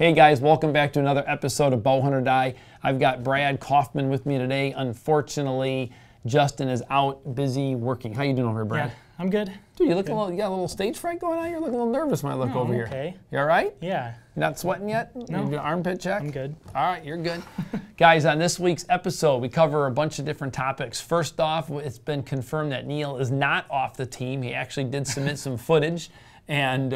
Hey guys, welcome back to another episode of Bowhunt or Die. I've got Brad Kaufman with me today. Unfortunately, Justin is out busy working. How you doing over here, Brad? Yeah, I'm good. Dude, you look you got a little stage fright going on? You're looking a little nervous when I look over here. Okay. You all right? Yeah. You're not sweating yet? No. You do an armpit check? I'm good. All right, you're good. Guys, on this week's episode, we cover a bunch of different topics. First off, it's been confirmed that Neal is not off the team. He actually did submit some footage. And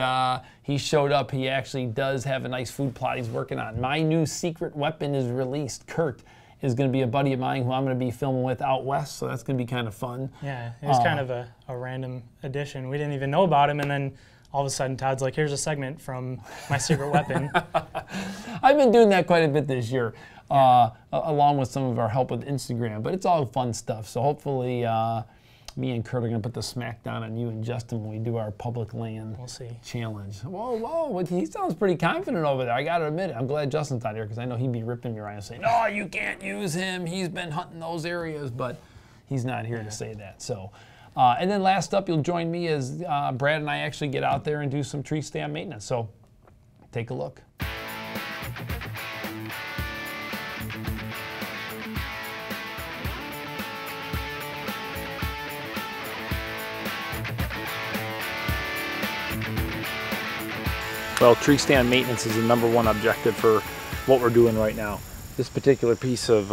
he showed up. He actually does have a nice food plot he's working on. My new secret weapon is released. Kurt is going to be a buddy of mine who I'm going to be filming with out west, so that's going to be kind of fun. Yeah, it was kind of a random addition. We didn't even know about him, and then all of a sudden Todd's like, here's a segment from my secret weapon. I've been doing that quite a bit this year, along with some of our help with Instagram, but it's all fun stuff. So hopefully me and Kurt are going to put the smack down on you and Justin when we do our public land challenge. Whoa, he sounds pretty confident over there. I got to admit it. I'm glad Justin's not here because I know he'd be ripping me right and saying, no, you can't use him. He's been hunting those areas, but he's not here to say that. So, and then last up, you'll join me as Brad and I actually get out there and do some tree stand maintenance. So take a look. Well, tree stand maintenance is the #1 objective for what we're doing right now. This particular piece of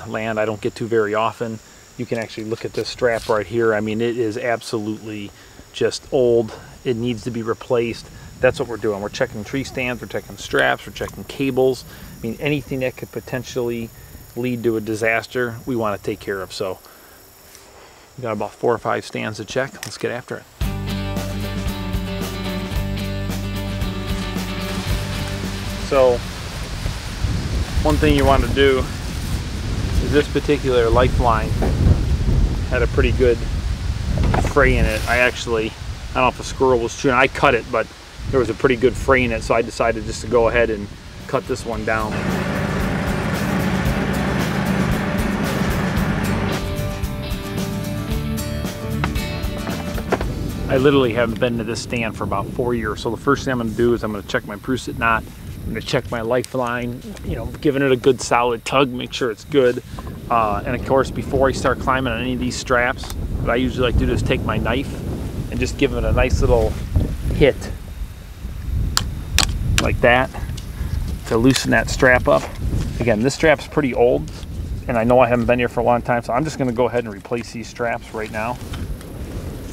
land I don't get to very often. You can actually look at this strap right here. I mean, it is absolutely just old. It needs to be replaced. That's what we're doing. We're checking tree stands, we're checking straps, we're checking cables. I mean, anything that could potentially lead to a disaster, we want to take care of. So we got about 4 or 5 stands to check. Let's get after it. So one thing you want to do is this particular lifeline had a pretty good fray in it. I don't know if a squirrel was chewing, I cut it, but there was a pretty good fray in it, so I decided just to go ahead and cut this one down. I literally haven't been to this stand for about 4 years, so the first thing I'm going to do is I'm going to check my Prusit knot. I'm going to check my lifeline, you know, giving it a good solid tug, make sure it's good. And of course, before I start climbing on any of these straps, what I usually like to do is take my knife and just give it a nice little hit like that to loosen that strap up. Again, this strap's pretty old, and I know I haven't been here for a long time, so I'm just going to go ahead and replace these straps right now.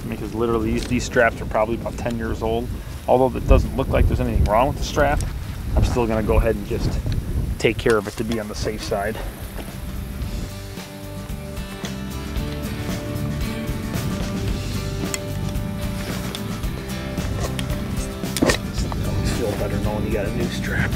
Because literally these straps are probably about 10 years old. Although it doesn't look like there's anything wrong with the strap, I'm still going to go ahead and just take care of it to be on the safe side. I always feel better knowing you got a new strap.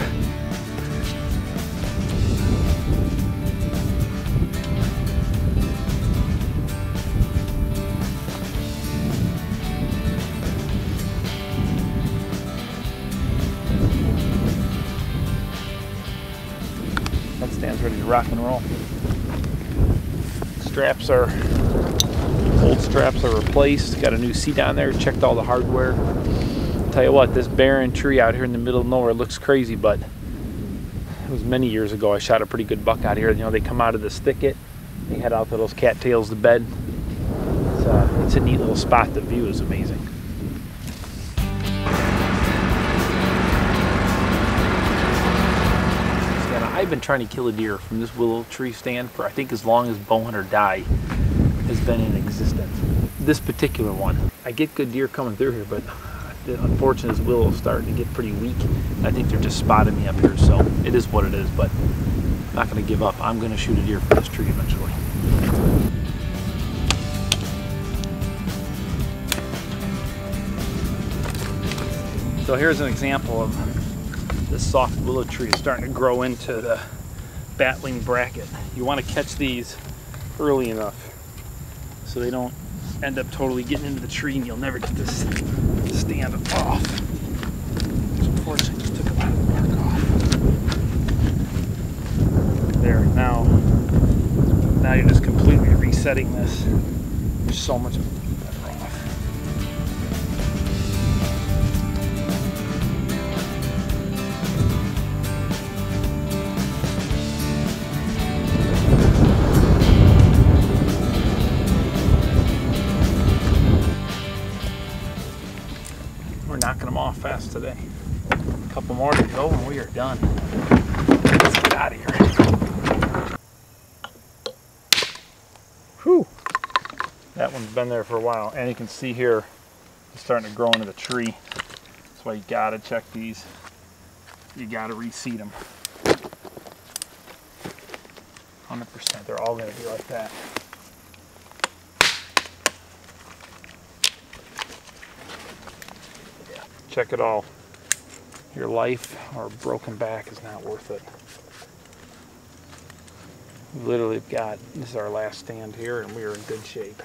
Stands ready to rock and roll. Old straps are replaced. Got a new seat on there. Checked all the hardware. Tell you what, this barren tree out here in the middle of nowhere looks crazy, but it was many years ago I shot a pretty good buck out here. You know, they come out of this thicket, they head out to those cattails to bed. It's a neat little spot. The view is amazing. I've been trying to kill a deer from this willow tree stand for I think as long as Bowhunt or Die has been in existence. This particular one, I get good deer coming through here, but the unfortunate is willow's starting to get pretty weak. And I think they're just spotting me up here, so it is what it is, but I'm not going to give up. I'm going to shoot a deer from this tree eventually. So here's an example of this soft willow tree is starting to grow into the battling bracket. You want to catch these early enough so they don't end up totally getting into the tree and you'll never get this stand off. So unfortunately, just took a lot of the bark off. There, now you're just completely resetting this. There's so much better off. fast today. A couple more to go and we are done. Let's get out of here. Whew. That one's been there for a while, and you can see here it's starting to grow into the tree. That's why you gotta check these. You gotta reseed them. 100%, they're all gonna be like that. Yeah. Check it all. Your life or broken back is not worth it. We literally have got, this is our last stand here, and we are in good shape.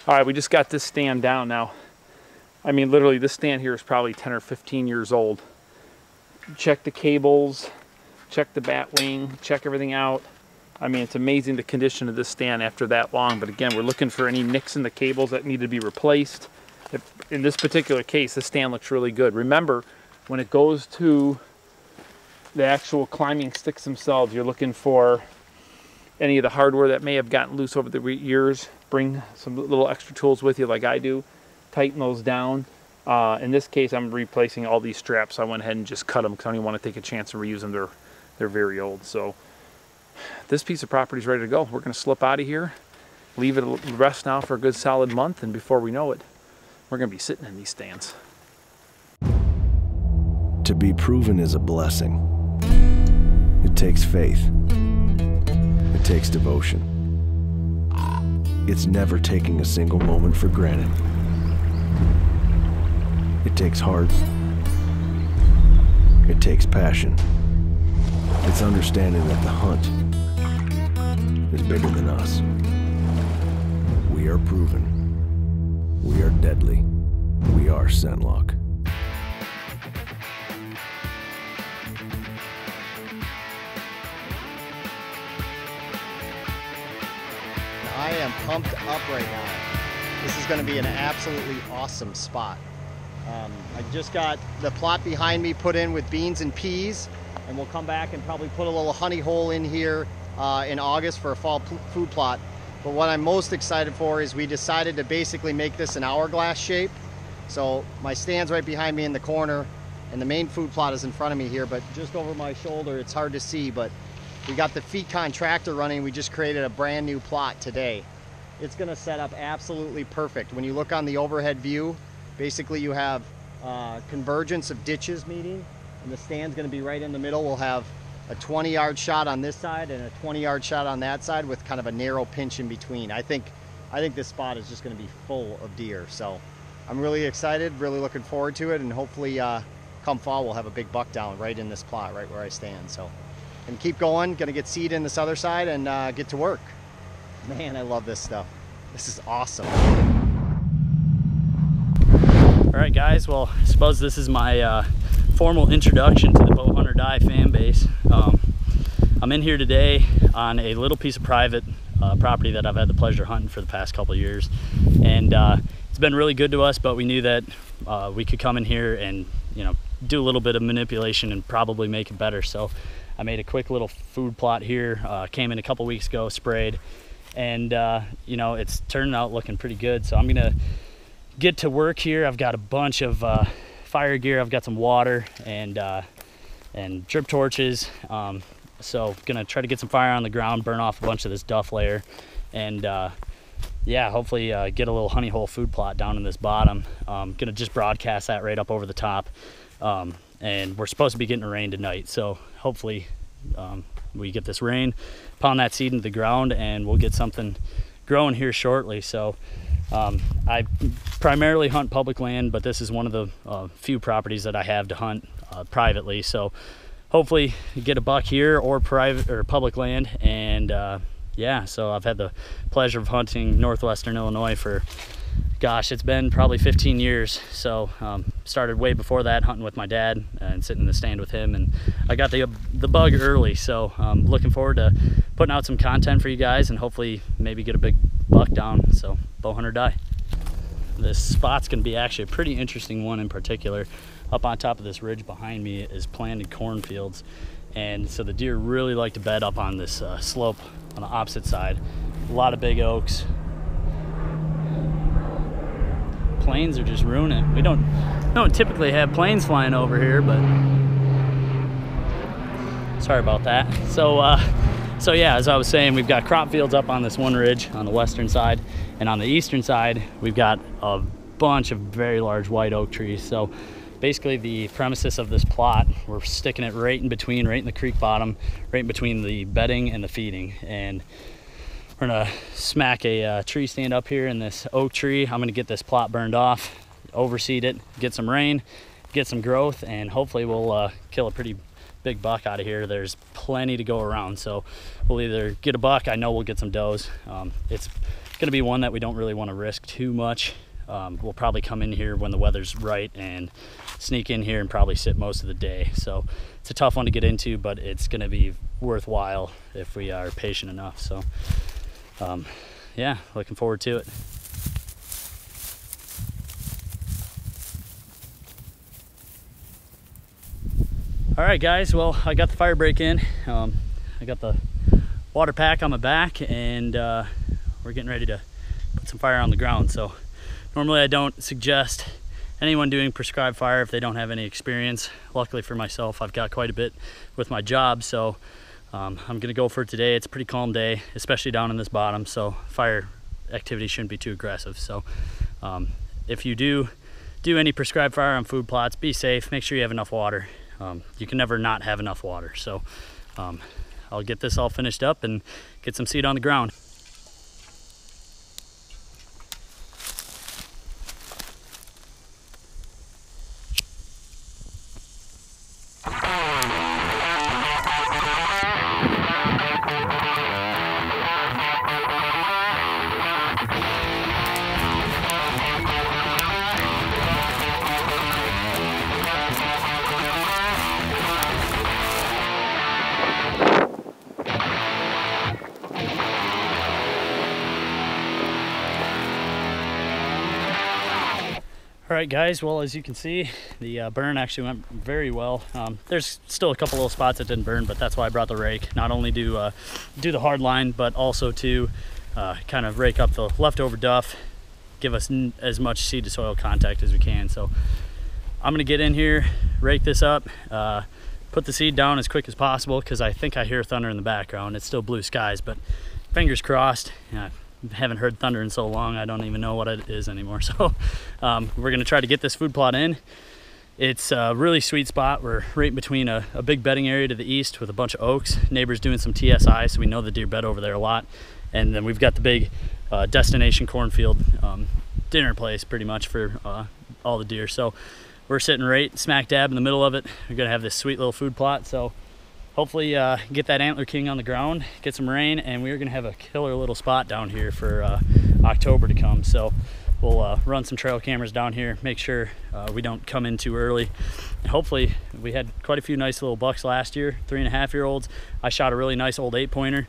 All right, we just got this stand down now. I mean, literally, this stand here is probably 10 or 15 years old. Check the cables, check the bat wing, check everything out. I mean, it's amazing the condition of this stand after that long, but again, we're looking for any nicks in the cables that need to be replaced. In this particular case, the stand looks really good. Remember, when it goes to the actual climbing sticks themselves, you're looking for any of the hardware that may have gotten loose over the years. Bring some little extra tools with you like I do. Tighten those down. In this case, I'm replacing all these straps. I went ahead and just cut them because I don't even want to take a chance and reuse them. They're very old. So this piece of property is ready to go. We're going to slip out of here, leave it rest now for a good solid month, and before we know it, we're going to be sitting in these stands. To be proven is a blessing. It takes faith. It takes devotion. It's never taking a single moment for granted. It takes heart. It takes passion. It's understanding that the hunt is bigger than us. We are proven. We are deadly. We are Scentlock. I am pumped up right now. This is going to be an absolutely awesome spot. I just got the plot behind me put in with beans and peas, and we'll come back and probably put a little honey hole in here in August for a fall food plot. But what I'm most excited for is we decided to basically make this an hourglass shape. So my stand's right behind me in the corner, and the main food plot is in front of me here, but just over my shoulder, it's hard to see, but we got the FeetCon tractor running. We just created a brand new plot today. It's gonna set up absolutely perfect. When you look on the overhead view, basically you have convergence of ditches meeting, and the stand's gonna be right in the middle. We'll have a 20-yard shot on this side and a 20-yard shot on that side with kind of a narrow pinch in between. I think this spot is just gonna be full of deer. So I'm really excited, really looking forward to it, and hopefully come fall we'll have a big buck down right in this plot, right where I stand. So, and keep going, gonna get seed in this other side and get to work. Man, I love this stuff. This is awesome. All right, guys, well, I suppose this is my formal introduction to the Bowhunt or Die fan base. I'm in here today on a little piece of private property that I've had the pleasure of hunting for the past couple of years. And it's been really good to us, but we knew that we could come in here and, you know, do a little bit of manipulation and probably make it better. So I made a quick little food plot here, came in a couple weeks ago, sprayed, and you know, it's turning out looking pretty good. So I'm gonna get to work here. I've got a bunch of fire gear. I've got some water and drip torches. So gonna try to get some fire on the ground, burn off a bunch of this duff layer, and yeah, hopefully get a little honey hole food plot down in this bottom. Gonna just broadcast that right up over the top. And we're supposed to be getting rain tonight, so hopefully we get this rain, pound that seed into the ground, and we'll get something growing here shortly. So I primarily hunt public land, but this is one of the few properties that I have to hunt privately. So hopefully get a buck here or private or public land. And yeah, so I've had the pleasure of hunting northwestern Illinois for, gosh, it's been probably 15 years. So started way before that, hunting with my dad and sitting in the stand with him, and I got the bug early. So I'm looking forward to putting out some content for you guys and hopefully maybe get a big buck down. So Bowhunt or Die. This spot's gonna be actually a pretty interesting one in particular. Up on top of this ridge behind me is planted cornfields, and so the deer really like to bed up on this slope on the opposite side. A lot of big oaks, planes are just ruining it. We don't typically have planes flying over here, but sorry about that. So yeah, as I was saying, we've got crop fields up on this one ridge on the western side, and on the eastern side, we've got a bunch of very large white oak trees. So basically the premises of this plot, we're sticking it right in between, right in the creek bottom, right in between the bedding and the feeding. And we're gonna smack a tree stand up here in this oak tree. I'm gonna get this plot burned off, overseed it, get some rain, get some growth, and hopefully we'll kill a pretty big buck out of here. There's plenty to go around, so we'll either get a buck, I know we'll get some does. It's gonna be one that we don't really want to risk too much. We'll probably come in here when the weather's right and sneak in here and probably sit most of the day. So it's a tough one to get into, but it's gonna be worthwhile if we are patient enough. So yeah, looking forward to it. All right, guys, well, I got the fire break in. I got the water pack on my back, and we're getting ready to put some fire on the ground. So normally I don't suggest anyone doing prescribed fire if they don't have any experience. Luckily for myself, I've got quite a bit with my job, so I'm gonna go for it today. It's a pretty calm day, especially down in this bottom, so fire activity shouldn't be too aggressive. So if you do any prescribed fire on food plots, be safe, make sure you have enough water. You can never not have enough water. So I'll get this all finished up and get some seed on the ground. All right, guys, well, as you can see, the burn actually went very well. There's still a couple little spots that didn't burn, but that's why I brought the rake, not only to do the hard line, but also to kind of rake up the leftover duff, give us as much seed to soil contact as we can. So I'm gonna get in here, rake this up, put the seed down as quick as possible, because I think I hear thunder in the background. It's still blue skies, but fingers crossed. Haven't heard thunder in so long, I don't even know what it is anymore. So we're gonna try to get this food plot in. It's a really sweet spot. We're right in between a big bedding area to the east with a bunch of oaks. Neighbors doing some TSI, so we know the deer bed over there a lot. And then we've got the big destination cornfield dinner place pretty much for all the deer. So we're sitting right smack dab in the middle of it. We're gonna have this sweet little food plot. So hopefully get that antler king on the ground, get some rain, and we're gonna have a killer little spot down here for October to come. So we'll run some trail cameras down here, make sure we don't come in too early. And hopefully, we had quite a few nice little bucks last year, 3.5-year-olds. I shot a really nice old 8-pointer.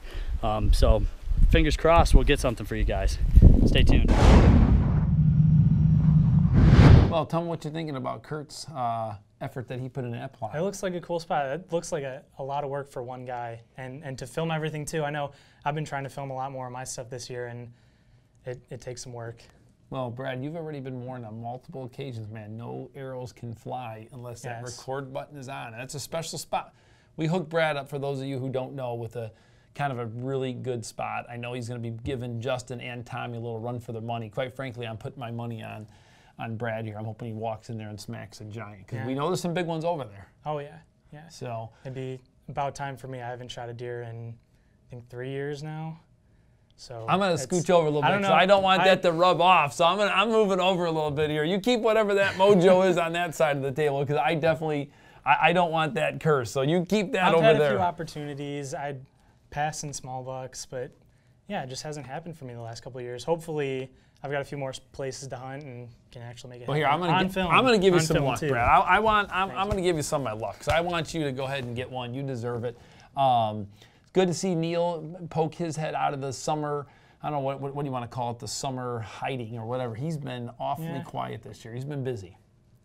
So fingers crossed we'll get something for you guys. Stay tuned. Well, tell me what you're thinking about Kurt's effort that he put in that plot. It looks like a cool spot. It looks like a lot of work for one guy, and to film everything too. I know I've been trying to film a lot more of my stuff this year, and it takes some work. Well, Brad, you've already been warned on multiple occasions, man. No arrows can fly unless that record button is on. And that's a special spot. We hooked Brad up, for those of you who don't know, with a kind of a really good spot. I know he's going to be giving Justin and Tommy a little run for their money. Quite frankly, I'm putting my money on Brad here. I'm hoping he walks in there and smacks a giant, because we know there's some big ones over there. Oh yeah, yeah. So it'd be about time for me. I haven't shot a deer in I think 3 years now. So I'm gonna scooch over a little bit, because I don't want that to rub off. So I'm moving over a little bit here. You keep whatever that mojo is on that side of the table, because I definitely I don't want that curse. So you keep that over there. I've had a few opportunities. I'd pass in small bucks, but yeah, it just hasn't happened for me the last couple of years. Hopefully, I've got a few more places to hunt and can actually make it happen. Well, here, I'm gonna give you some luck, Brad. I'm gonna give you some of my luck, because I want you to go ahead and get one. You deserve it. It's good to see Neal poke his head out of the summer, I don't know, what do you want to call it, the summer hiding or whatever. He's been awfully quiet this year. He's been busy.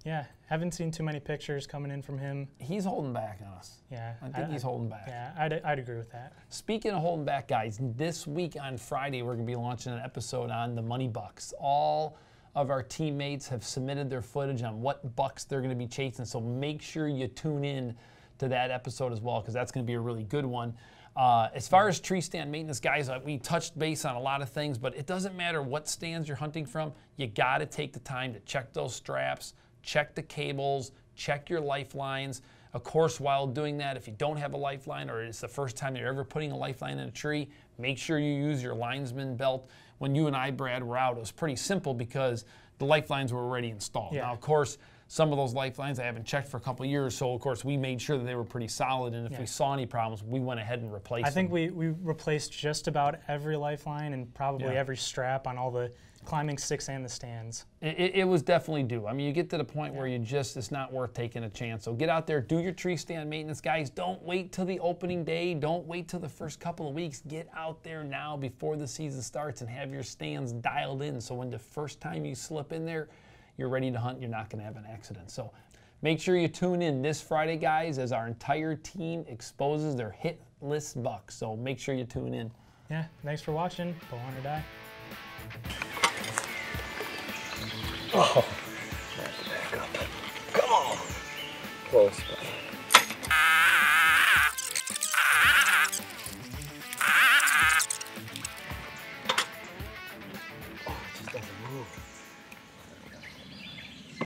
Yeah, haven't seen too many pictures coming in from him. He's holding back on us. Yeah. I think he's holding back. Yeah, I'd agree with that. Speaking of holding back, guys, this week on Friday, we're going to be launching an episode on the money bucks. All of our teammates have submitted their footage on what bucks they're going to be chasing, so make sure you tune in to that episode as well, because that's going to be a really good one. As far as tree stand maintenance, guys, we touched base on a lot of things, but it doesn't matter what stands you're hunting from. You got to take the time to check those straps, check the cables, check your lifelines. Of course, while doing that, if you don't have a lifeline or it's the first time you're ever putting a lifeline in a tree, make sure you use your linesman belt. When you and I, Brad, were out, it was pretty simple because the lifelines were already installed. Yeah. Now, of course, some of those lifelines I haven't checked for a couple of years, so of course we made sure that they were pretty solid, and if we saw any problems, we went ahead and replaced them. I think we replaced just about every lifeline and probably every strap on all the climbing sticks and the stands. It was definitely due. I mean, you get to the point where you just, it's not worth taking a chance. So get out there, do your tree stand maintenance, guys. Don't wait till the opening day. Don't wait till the first couple of weeks. Get out there now before the season starts and have your stands dialed in, so when the first time you slip in there, you're ready to hunt, you're not going to have an accident. So make sure you tune in this Friday, guys, as our entire team exposes their hit list bucks. So make sure you tune in. Yeah, thanks for watching. Bowhunt or Die. Oh, back up. Come on. Close.